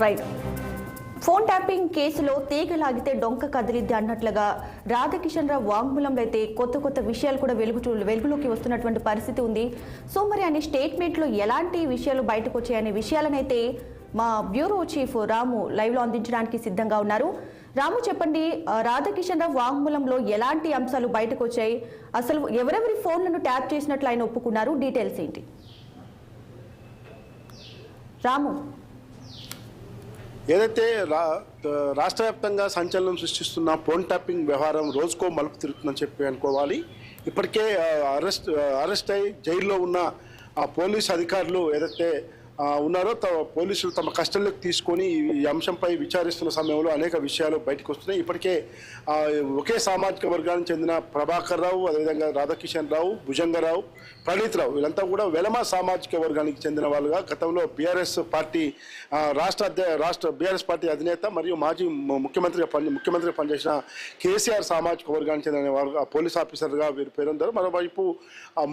Right. Phone tapping కేసులో తీగ లాగితే డొంక కదిలిద్ది అన్నట్లుగా రాధాకిషన్ రావు వాంగ్మూలంలో అయితే కొత్త విషయాలు కూడా వెలుగులోకి వస్తున్నటువంటి పరిస్థితి ఉంది. సో మరి ఆయన స్టేట్మెంట్లో ఎలాంటి విషయాలు బయటకు వచ్చాయనే విషయాలనైతే మా బ్యూరో చీఫ్ రాము లైవ్లో అందించడానికి సిద్ధంగా ఉన్నారు. రాము, చెప్పండి, రాధాకిషన్ రావు వాంగ్మూలంలో ఎలాంటి అంశాలు బయటకు వచ్చాయి, అసలు ఎవరెవరి ఫోన్లను ట్యాప్ చేసినట్లు ఆయన ఒప్పుకున్నారు, డీటెయిల్స్ ఏంటి? రాము, ఏదైతే రాష్ట్ర వ్యాప్తంగా సంచలనం సృష్టిస్తున్న ఫోన్ ట్యాపింగ్ వ్యవహారం రోజుకో మలుపు తిరుగుతుందని చెప్పి అనుకోవాలి. ఇప్పటికే అరెస్ట్ అయి జైల్లో ఉన్న పోలీసు అధికారులు ఏదైతే ఉన్నారో పోలీసులు తమ కస్టడీలోకి తీసుకొని ఈ అంశంపై విచారిస్తున్న సమయంలో అనేక విషయాలు బయటకు వస్తున్నాయి. ఇప్పటికే ఒకే సామాజిక వర్గానికి చెందిన ప్రభాకర్ రావు, అదేవిధంగా రాధాకిషన్ రావు, భుజంగరావు, ప్రణీత్ రావు వీళ్ళంతా కూడా వెలమ సామాజిక వర్గానికి చెందిన వాళ్ళుగా గతంలో బీఆర్ఎస్ పార్టీ రాష్ట్ర బీఆర్ఎస్ పార్టీ అధినేత మరియు మాజీ ముఖ్యమంత్రిగా పనిచేసిన కేసీఆర్ సామాజిక వర్గానికి చెందిన వారు పోలీస్ ఆఫీసర్గా వీరు పేరొందారు. మరోవైపు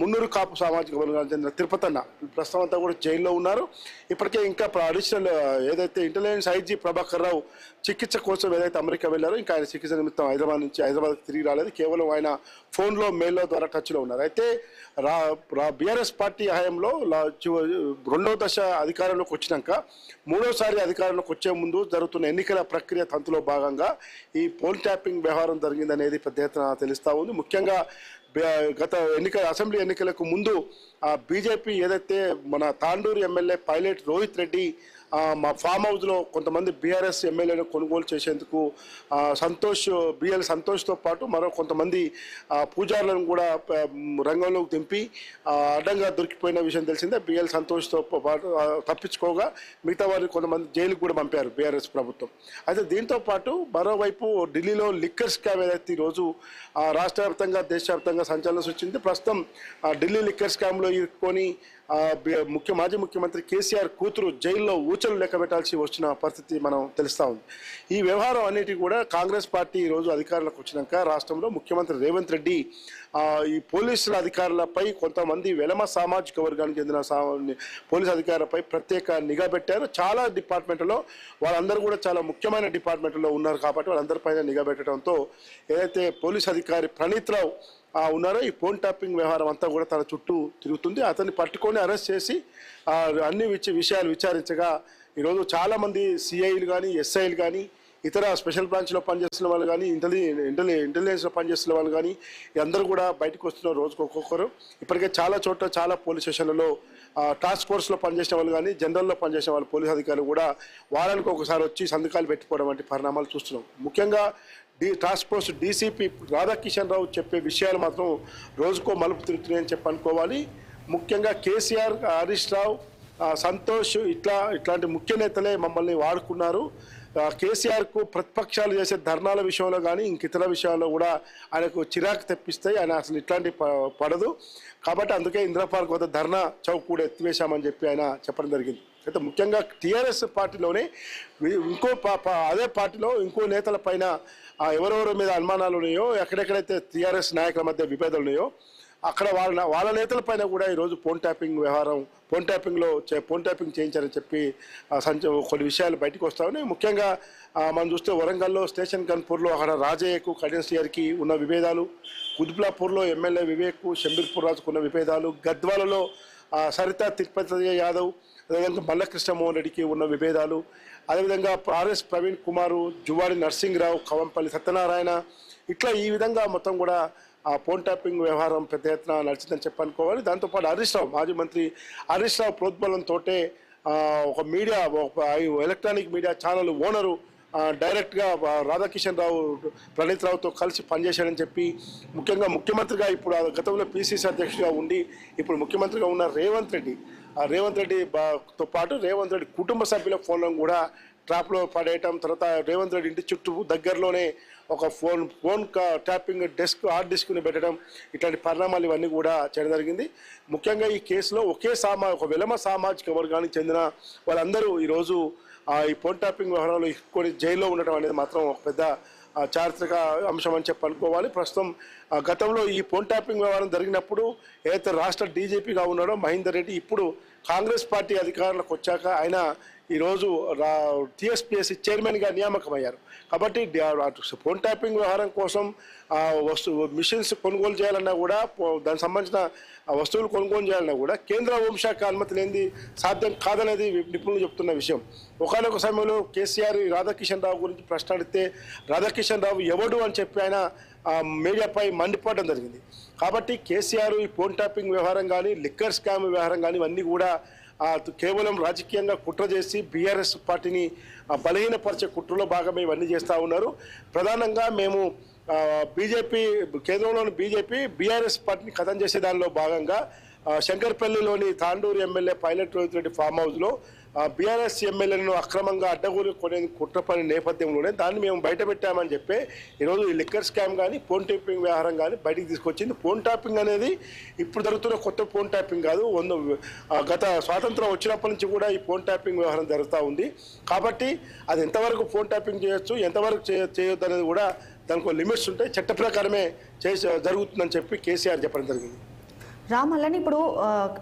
మున్నూరు కాపు సామాజిక వర్గానికి చెందిన తిరుపతన్న ప్రస్తుతం అంతా కూడా జైల్లో ఉన్నారు. ఇప్పటికే ఇంకా అడిషనల్ ఏదైతే ఇంటెలిజెన్స్ ఐజీ ప్రభాకర్ రావు చికిత్స కోసం ఏదైతే అమెరికా వెళ్ళారో ఇంకా ఆయన చికిత్స నిమిత్తం హైదరాబాద్ తిరిగి రాలేదు. కేవలం ఆయన ఫోన్లో మెయిల్లో ద్వారా టచ్లో ఉన్నారు. అయితే బీఆర్ఎస్ పార్టీ హయాంలో రెండవ దశ అధికారంలోకి వచ్చినాక మూడోసారి అధికారంలోకి వచ్చే ముందు జరుగుతున్న ఎన్నికల ప్రక్రియ తంతులో భాగంగా ఈ ఫోన్ ట్యాపింగ్ వ్యవహారం జరిగిందనేది పెద్ద ఎత్తున తెలుస్తూ ఉంది. ముఖ్యంగా గత అసెంబ్లీ ఎన్నికలకు ముందు బీజేపీ ఏదైతే మన తాండూరు ఎమ్మెల్యే పైలట్ రోహిత్ రెడ్డి మా ఫామ్ హౌస్లో కొంతమంది బీఆర్ఎస్ ఎమ్మెల్యేలను కొనుగోలు చేసేందుకు సంతోష్తో పాటు మరో కొంతమంది పూజారులను కూడా రంగంలోకి దింపి అడ్డంగా దొరికిపోయిన విషయం తెలిసిందే. బిఎల్ సంతోష్తో పాటు తప్పించుకోగా మిగతా వారిని కొంతమంది జైలుకు కూడా పంపారు బీఆర్ఎస్ ప్రభుత్వం. అయితే దీంతో పాటు మరోవైపు ఢిల్లీలో లిక్కర్ స్కామ్ ఏదైతే ఈరోజు రాష్ట్ర వ్యాప్తంగా దేశవ్యాప్తంగా సంచలనం సృష్టించింది. ప్రస్తుతం ఢిల్లీ లిక్కర్ స్కామ్లో ఇరుక్కొని మాజీ ముఖ్యమంత్రి కేసీఆర్ కూతురు జైల్లో ఊచలు లెక్క పెట్టాల్సి వచ్చిన పరిస్థితి మనం తెలుస్తూ ఉంది. ఈ వ్యవహారం అన్నిటి కూడా కాంగ్రెస్ పార్టీ ఈరోజు అధికారంలోకి వచ్చినాక రాష్ట్రంలో ముఖ్యమంత్రి రేవంత్ రెడ్డి ఈ పోలీసుల అధికారులపై కొంతమంది వెలమ సామాజిక వర్గానికి చెందిన పోలీసు అధికారులపై ప్రత్యేక నిఘా పెట్టారు. చాలా డిపార్ట్మెంట్లో వాళ్ళందరూ కూడా చాలా ముఖ్యమైన డిపార్ట్మెంట్లో ఉన్నారు కాబట్టి వాళ్ళందరిపైన నిఘా పెట్టడంతో ఏదైతే పోలీసు అధికారి ప్రణీత్ రావు ఉన్నారో ఈ ఫోన్ ట్యాపింగ్ వ్యవహారం అంతా కూడా తన చుట్టూ తిరుగుతుంది. అతన్ని పట్టుకొని అరెస్ట్ చేసి అన్ని విషయాలు విచారించగా ఈరోజు చాలామంది సిఐలు కానీ ఎస్ఐలు కానీ ఇతర స్పెషల్ బ్రాంచ్లో పనిచేస్తున్న వాళ్ళు కానీ ఇంటెలిజెన్స్లో పనిచేస్తున్న వాళ్ళు కానీ అందరూ కూడా బయటకు వస్తున్నారు రోజుకు ఒక్కొక్కరు. ఇప్పటికే చాలా పోలీస్ స్టేషన్లలో టాస్క్ ఫోర్స్లో పనిచేసిన వాళ్ళు కానీ జనరల్లో పనిచేసిన వాళ్ళు పోలీస్ అధికారులు కూడా వారానికి ఒకసారి వచ్చి సంతకాలు పెట్టుకోవడం వంటి పరిణామాలు చూస్తున్నాం. ముఖ్యంగా టాస్క్ ఫోర్స్ డీసీపీ రాధాకిషన్ రావు చెప్పే విషయాలు మాత్రం రోజుకో మలుపు తిరుగుతున్నాయని చెప్పి అనుకోవాలి. ముఖ్యంగా కేసీఆర్, హరీష్ రావు, సంతోష్ ఇట్లాంటి ముఖ్య నేతలే మమ్మల్ని వాడుకున్నారు. కేసీఆర్కు ప్రతిపక్షాలు చేసే ధర్నాల విషయంలో కానీ ఇతర విషయాల్లో కూడా ఆయనకు చిరాకు తెప్పిస్తాయి. ఆయన అసలు ఇట్లాంటి పడదు కాబట్టి అందుకే ఇందిరా పార్క్ వద్ద ధర్నా చౌక్ కూడా ఎత్తివేశామని చెప్పి ఆయన చెప్పడం జరిగింది. అయితే ముఖ్యంగా టీఆర్ఎస్ పార్టీలోనే అదే పార్టీలో ఇంకో నేతల పైన ఎవరెవరి మీద అనుమానాలు ఉన్నాయో, ఎక్కడెక్కడైతే టీఆర్ఎస్ నాయకుల మధ్య విభేదాలు ఉన్నాయో అక్కడ వాళ్ళ నేతలపైన కూడా ఈరోజు ఫోన్ ట్యాపింగ్ చేయించారని చెప్పి కొన్ని విషయాలు బయటకు వస్తా ఉన్నాయి. ముఖ్యంగా మనం చూస్తే వరంగల్లో స్టేషన్ గన్పూర్లో అక్కడ రాజయ్యకు కడియన్సీఆర్కి ఉన్న విభేదాలు, కుతుబ్లాపూర్లో ఎమ్మెల్యే వివేక్ షంబీర్పూర్ రాజుకు ఉన్న విభేదాలు, గద్వాలలో సరిత తిరుపతి యాదవ్ అదేవిధంగా మల్ల కృష్ణమోహన్ రెడ్డికి ఉన్న విభేదాలు, అదేవిధంగా ఆర్ఎస్ ప్రవీణ్ కుమారు, జువాడి నర్సింగ్రావు, కవంపల్లి సత్యనారాయణ ఈ విధంగా మొత్తం కూడా ఫోన్ ట్యాపింగ్ వ్యవహారం పెద్ద ఎత్తున నడిచిందని చెప్పనుకోవాలి. దాంతోపాటు హరీష్ రావు, మాజీ మంత్రి హరీష్ రావు ప్రోద్బలంతో ఒక ఎలక్ట్రానిక్ మీడియా ఛానల్ ఓనరు డైరెక్ట్గా రాధాకిషన్ రావు ప్రణీత్ రావుతో కలిసి పనిచేశాడని చెప్పి ముఖ్యంగా ముఖ్యమంత్రిగా ఇప్పుడు గతంలో పిసిసి అధ్యక్షుడిగా ఉండి ఇప్పుడు ముఖ్యమంత్రిగా ఉన్న రేవంత్ రెడ్డితో పాటు రేవంత్ రెడ్డి కుటుంబ సభ్యుల ఫోన్లను కూడా ట్రాప్లో పడేయటం, తర్వాత రేవంత్ రెడ్డి ఇంటి చుట్టూ దగ్గరలోనే ఒక ఫోన్ ట్యాపింగ్ హార్డ్ డిస్క్ని పెట్టడం, ఇట్లాంటి పరిణామాలు ఇవన్నీ కూడా చేయడం జరిగింది. ముఖ్యంగా ఈ కేసులో ఒక వెలమ సామాజిక వర్గానికి చెందిన వాళ్ళందరూ ఈరోజు ఈ ఫోన్ ట్యాపింగ్ వ్యవహారంలో కొన్ని జైల్లో ఉండటం అనేది మాత్రం ఒక పెద్ద చారిత్రక అంశం అని చెప్పి అనుకోవాలి. ప్రస్తుతం గతంలో ఈ ఫోన్ ట్యాపింగ్ వ్యవహారం జరిగినప్పుడు ఏదైతే రాష్ట్ర డీజీపీగా ఉన్నాడో మహేందర్ రెడ్డి ఇప్పుడు కాంగ్రెస్ పార్టీ అధికారంలోకి వచ్చాక ఆయన ఈరోజు టీఎస్పీఎస్సీ చైర్మన్గా నియామకమయ్యారు. కాబట్టి ఫోన్ ట్యాపింగ్ వ్యవహారం కోసం మిషన్స్ కొనుగోలు చేయాలన్నా కూడా దానికి సంబంధించిన వస్తువులు కొనుగోలు చేయాలన్నా కూడా కేంద్ర హోంశాఖ అనుమతి లేనిది సాధ్యం కాదనేది నిపుణులు చెప్తున్న విషయం. ఒకనొక సమయంలో కేసీఆర్ రాధాకిషన్ రావు గురించి ప్రశ్న అడిగితే రాధాకిషన్ రావు ఎవడు అని చెప్పి ఆయన మీడియాపై మండిపడడం జరిగింది. కాబట్టి కేసీఆర్ ఈ ఫోన్ ట్యాపింగ్ వ్యవహారం కానీ లిక్కర్ స్కామ్ వ్యవహారం కానీ ఇవన్నీ కూడా కేవలం రాజకీయంగా కుట్ర చేసి బీఆర్ఎస్ పార్టీని బలహీనపరిచే కుట్రలో భాగమే ఇవన్నీ చేస్తూ ఉన్నారు. ప్రధానంగా మేము బీజేపీ కేంద్రంలోని బీజేపీ బీఆర్ఎస్ పార్టీని ఖతం చేసే దానిలో భాగంగా శంకర్పల్లిలోని Tandur MLA pilot Rohith Reddy farm హౌస్లో బీఆర్ఎస్ ఎమ్మెల్యేలను అక్రమంగా అడ్డగోలు కొనే కుట్రపని నేపథ్యంలోనే దాన్ని మేము బయట పెట్టామని చెప్పి ఈరోజు ఈ లిక్కర్ స్కామ్ కానీ ఫోన్ ట్యాపింగ్ వ్యవహారం కానీ బయటికి తీసుకొచ్చింది. ఫోన్ ట్యాపింగ్ అనేది ఇప్పుడు జరుగుతున్న కొత్త ఫోన్ ట్యాపింగ్ కాదు, గత స్వాతంత్రం వచ్చినప్పటి నుంచి కూడా ఈ ఫోన్ ట్యాపింగ్ వ్యవహారం జరుగుతూ ఉంది. కాబట్టి అది ఎంతవరకు ఫోన్ ట్యాపింగ్ చేయొచ్చు, ఎంతవరకు చేయొద్దు అనేది కూడా దానికి లిమిట్స్ ఉంటాయి, చట్ట ప్రకారమే జరుగుతుందని చెప్పి కేసీఆర్ చెప్పడం జరిగింది. రామ్, అలానే ఇప్పుడు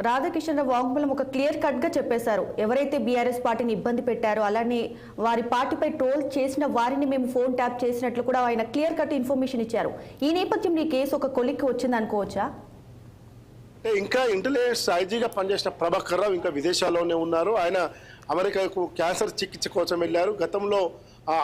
రాధాకిషన్ రావు వాంగ్మూలం ఒక క్లియర్ కట్గా చెప్పేశారు. ఎవరైతే బీఆర్ఎస్ పార్టీని ఇబ్బంది పెట్టారో అలానే వారి పార్టీపై ట్రోల్ చేసిన వారిని మేము ఫోన్ ట్యాప్ చేసినట్లు కూడా ఆయన క్లియర్ కట్ ఇన్ఫర్మేషన్ ఇచ్చారు. ఈ నేపథ్యంలో ఈ కేసు ఒక కొలిక్కి వచ్చింది అనుకోవచ్చా? అంటే ఇంకా ఇంటెలిజెన్స్ ఐజీగా పనిచేసిన ప్రభాకర్ రావు ఇంకా విదేశాల్లోనే ఉన్నారు. ఆయన అమెరికాకు క్యాన్సర్ చికిత్స కోసం వెళ్ళారు. గతంలో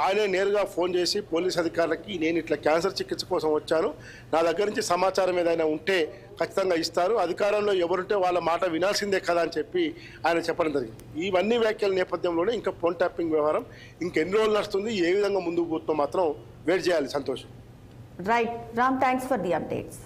ఆయనే నేరుగా ఫోన్ చేసి పోలీస్ అధికారులకి నేను ఇట్లా క్యాన్సర్ చికిత్స కోసం వచ్చాను, నా దగ్గర నుంచి సమాచారం ఏదైనా ఉంటే ఖచ్చితంగా ఇస్తారు, అధికారంలో ఎవరుంటే వాళ్ళ మాట వినాల్సిందే కదా అని చెప్పి ఆయన చెప్పడం జరిగింది. ఇవన్నీ వ్యాఖ్యల నేపథ్యంలోనే ఇంకా ఫోన్ ట్యాపింగ్ వ్యవహారం ఇంకెన్ని రోజులు నడుస్తుంది, ఏ విధంగా ముందుకు పోతుందో మాత్రం వెయిట్ చేయాలి. సంతోషం. Right Ram, thanks for the updates.